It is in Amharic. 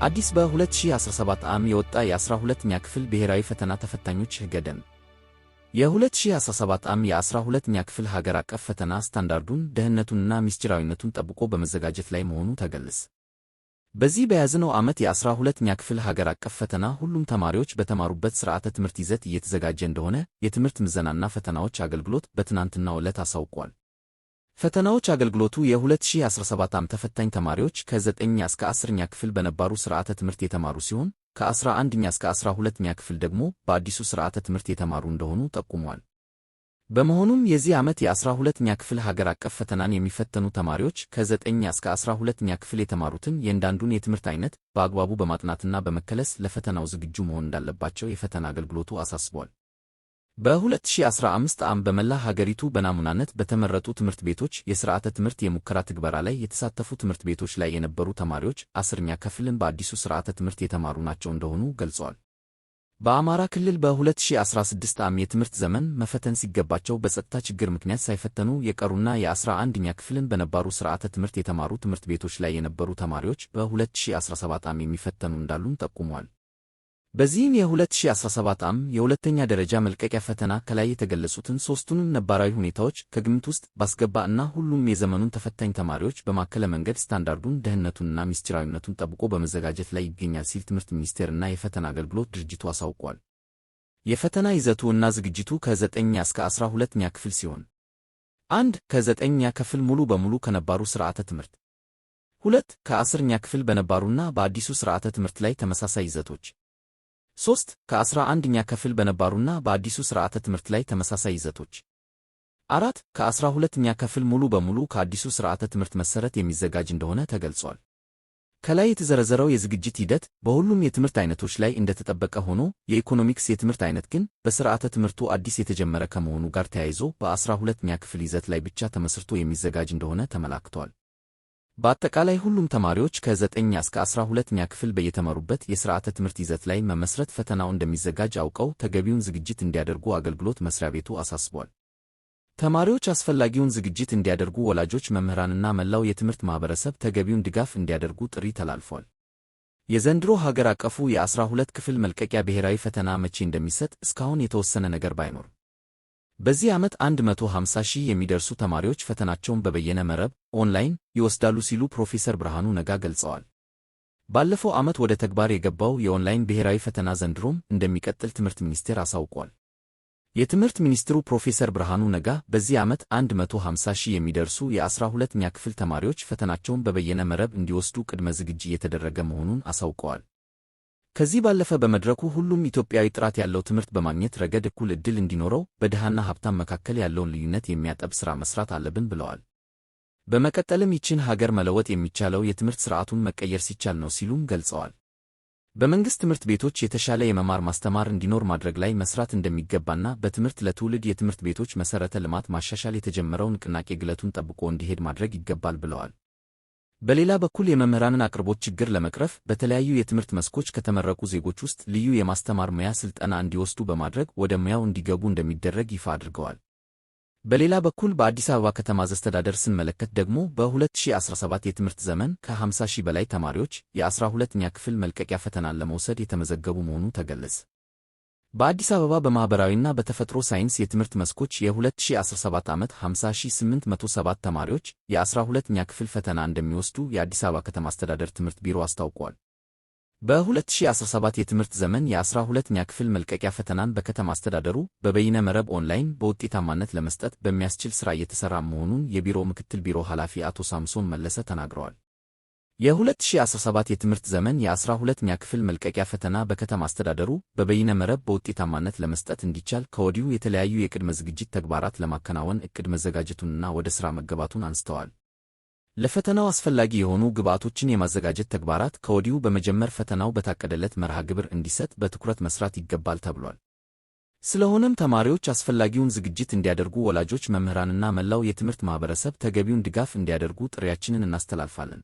አዲስ በ2017 ዓ.ም የወጣ የ12ኛ ክፍል ብሔራዊ ፈተና ተፈታኞች ሕገ ደንብ የ2017 ዓ.ም የ12ኛ ክፍል ሀገር አቀፍ ፈተና ስታንዳርዱን፣ ደህንነቱንና ምስጢራዊነቱን ጠብቆ በመዘጋጀት ላይ መሆኑ ተገለጸ። በዚህ በያዝነው ዓመት የ12ኛ ክፍል ሀገር አቀፍ ፈተና ሁሉም ተማሪዎች በተማሩበት ሥርዓተ ትምህርት ይዘት እየተዘጋጀ እንደሆነ የትምህርት ምዘናና ፈተናዎች አገልግሎት በትናንትናው ዕለት አሳውቋል። ፈተናዎች አገልግሎቱ የ2017 ዓ.ም ተፈታኝ ተማሪዎች ከ9ኛ እስከ 10ኛ ክፍል በነባሩ ሥርዓተ ትምህርት የተማሩ ሲሆን ከ11ኛ እስከ 12ኛ ክፍል ደግሞ በአዲሱ ሥርዓተ ትምህርት የተማሩ እንደሆኑ ጠቁሟል። በመሆኑም የዚህ ዓመት የ12ኛ ክፍል ሀገር አቀፍ ፈተናን የሚፈተኑ ተማሪዎች ከ9ኛ እስከ 12ኛ ክፍል የተማሩትን የእያንዳንዱን የትምህርት ዓይነት በአግባቡ በማጥናትና በመከለስ ለፈተናው ዝግጁ መሆን እንዳለባቸው የፈተና አገልግሎቱ አሳስቧል። በ2015 ዓ.ም በመላ ሀገሪቱ በናሙናነት በተመረጡ ትምህርት ቤቶች የሥርዓተ ትምህርት የሙከራ ትግበራ ላይ የተሳተፉ ትምህርት ቤቶች ላይ የነበሩ ተማሪዎች 10ኛ ክፍልን በአዲሱ ሥርዓተ ትምህርት የተማሩ ናቸው እንደሆኑ ገልጸዋል። በአማራ ክልል በ2016 ዓ.ም የትምህርት ዘመን መፈተን ሲገባቸው በጸጥታ ችግር ምክንያት ሳይፈተኑ የቀሩና የ11ኛ ክፍልን በነባሩ ሥርዓተ ትምህርት የተማሩ ትምህርት ቤቶች ላይ የነበሩ ተማሪዎች በ2017 ዓ.ም የሚፈተኑ እንዳሉም ጠቁመዋል። በዚህም የ2017 ዓ.ም የሁለተኛ ደረጃ መልቀቂያ ፈተና ከላይ የተገለጹትን ሦስቱንም ነባራዊ ሁኔታዎች ከግምት ውስጥ ባስገባ እና ሁሉም የዘመኑን ተፈታኝ ተማሪዎች በማከለ መንገድ ስታንዳርዱን፣ ደህንነቱንና ምስጢራዊነቱን ጠብቆ በመዘጋጀት ላይ ይገኛል ሲል ትምህርት ሚኒስቴርና የፈተና አገልግሎት ድርጅቱ አሳውቋል። የፈተና ይዘቱ እና ዝግጅቱ ከ9ኛ እስከ 12ኛ ክፍል ሲሆን 1. ከ9ኛ ክፍል ሙሉ በሙሉ ከነባሩ ሥርዓተ ትምህርት 2. ከ10ኛ ክፍል በነባሩና በአዲሱ ሥርዓተ ትምህርት ላይ ተመሳሳይ ይዘቶች 3. ከ11ኛ ክፍል በነባሩና በአዲሱ ሥርዓተ ትምህርት ላይ ተመሳሳይ ይዘቶች 4. ከ12ኛ ክፍል ሙሉ በሙሉ ከአዲሱ ሥርዓተ ትምህርት መሠረት የሚዘጋጅ እንደሆነ ተገልጿል። ከላይ የተዘረዘረው የዝግጅት ሂደት በሁሉም የትምህርት ዓይነቶች ላይ እንደተጠበቀ ሆኖ የኢኮኖሚክስ የትምህርት ዓይነት ግን በሥርዓተ ትምህርቱ አዲስ የተጀመረ ከመሆኑ ጋር ተያይዞ በ12ኛ ክፍል ይዘት ላይ ብቻ ተመስርቶ የሚዘጋጅ እንደሆነ ተመላክቷል። በአጠቃላይ ሁሉም ተማሪዎች ከ9ኛ እስከ 12ኛ ክፍል በየተማሩበት የሥርዓተ ትምህርት ይዘት ላይ መመስረት ፈተናው እንደሚዘጋጅ አውቀው ተገቢውን ዝግጅት እንዲያደርጉ አገልግሎት መሥሪያ ቤቱ አሳስቧል። ተማሪዎች አስፈላጊውን ዝግጅት እንዲያደርጉ ወላጆች፣ መምህራንና መላው የትምህርት ማኅበረሰብ ተገቢውን ድጋፍ እንዲያደርጉ ጥሪ ተላልፏል። የዘንድሮ ሀገር አቀፉ የ12 ክፍል መልቀቂያ ብሔራዊ ፈተና መቼ እንደሚሰጥ እስካሁን የተወሰነ ነገር ባይኖርም በዚህ ዓመት 150,000 የሚደርሱ ተማሪዎች ፈተናቸውን በበየነ መረብ ኦንላይን ይወስዳሉ ሲሉ ፕሮፌሰር ብርሃኑ ነጋ ገልጸዋል። ባለፈው ዓመት ወደ ተግባር የገባው የኦንላይን ብሔራዊ ፈተና ዘንድሮም እንደሚቀጥል ትምህርት ሚኒስቴር አሳውቋል። የትምህርት ሚኒስትሩ ፕሮፌሰር ብርሃኑ ነጋ በዚህ ዓመት 150,000 የሚደርሱ የ12ኛ ክፍል ተማሪዎች ፈተናቸውን በበየነ መረብ እንዲወስዱ ቅድመ ዝግጅት እየተደረገ መሆኑን አሳውቀዋል። ከዚህ ባለፈ በመድረኩ ሁሉም ኢትዮጵያዊ ጥራት ያለው ትምህርት በማግኘት ረገድ እኩል ዕድል እንዲኖረው በድሃና ሀብታም መካከል ያለውን ልዩነት የሚያጠብ ሥራ መሥራት አለብን ብለዋል። በመቀጠልም ይችን ሀገር መለወጥ የሚቻለው የትምህርት ሥርዓቱን መቀየር ሲቻል ነው ሲሉም ገልጸዋል። በመንግሥት ትምህርት ቤቶች የተሻለ የመማር ማስተማር እንዲኖር ማድረግ ላይ መሥራት እንደሚገባና በትምህርት ለትውልድ የትምህርት ቤቶች መሠረተ ልማት ማሻሻል የተጀመረው ንቅናቄ ግለቱን ጠብቆ እንዲሄድ ማድረግ ይገባል ብለዋል። በሌላ በኩል የመምህራንን አቅርቦት ችግር ለመቅረፍ በተለያዩ የትምህርት መስኮች ከተመረቁ ዜጎች ውስጥ ልዩ የማስተማር ሙያ ሥልጠና እንዲወስዱ በማድረግ ወደ ሙያው እንዲገቡ እንደሚደረግ ይፋ አድርገዋል። በሌላ በኩል በአዲስ አበባ ከተማ አስተዳደር ስንመለከት ደግሞ በ2017 የትምህርት ዘመን ከ50,000 በላይ ተማሪዎች የ12ኛ ክፍል መልቀቂያ ፈተናን ለመውሰድ የተመዘገቡ መሆኑ ተገለጸ። በአዲስ አበባ በማኅበራዊና በተፈጥሮ ሳይንስ የትምህርት መስኮች የ2017 ዓመት 50,807 ተማሪዎች የ12ኛ ክፍል ፈተና እንደሚወስዱ የአዲስ አበባ ከተማ አስተዳደር ትምህርት ቢሮ አስታውቋል። በ2017 የትምህርት ዘመን የ12ኛ ክፍል መልቀቂያ ፈተናን በከተማ አስተዳደሩ በበይነ መረብ ኦንላይን በውጤታማነት ለመስጠት በሚያስችል ሥራ እየተሠራ መሆኑን የቢሮው ምክትል ቢሮ ኃላፊ አቶ ሳምሶን መለሰ ተናግረዋል። የ2017 የትምህርት ዘመን የ12ኛ ክፍል መልቀቂያ ፈተና በከተማ አስተዳደሩ በበይነ መረብ በውጤታማነት ለመስጠት እንዲቻል ከወዲሁ የተለያዩ የቅድመ ዝግጅት ተግባራት ለማከናወን ዕቅድ መዘጋጀቱንና ወደ ሥራ መገባቱን አንስተዋል። ለፈተናው አስፈላጊ የሆኑ ግብዓቶችን የማዘጋጀት ተግባራት ከወዲሁ በመጀመር ፈተናው በታቀደለት መርሃ ግብር እንዲሰጥ በትኩረት መሥራት ይገባል ተብሏል። ስለሆነም ተማሪዎች አስፈላጊውን ዝግጅት እንዲያደርጉ ወላጆች፣ መምህራንና መላው የትምህርት ማኅበረሰብ ተገቢውን ድጋፍ እንዲያደርጉ ጥሪያችንን እናስተላልፋለን።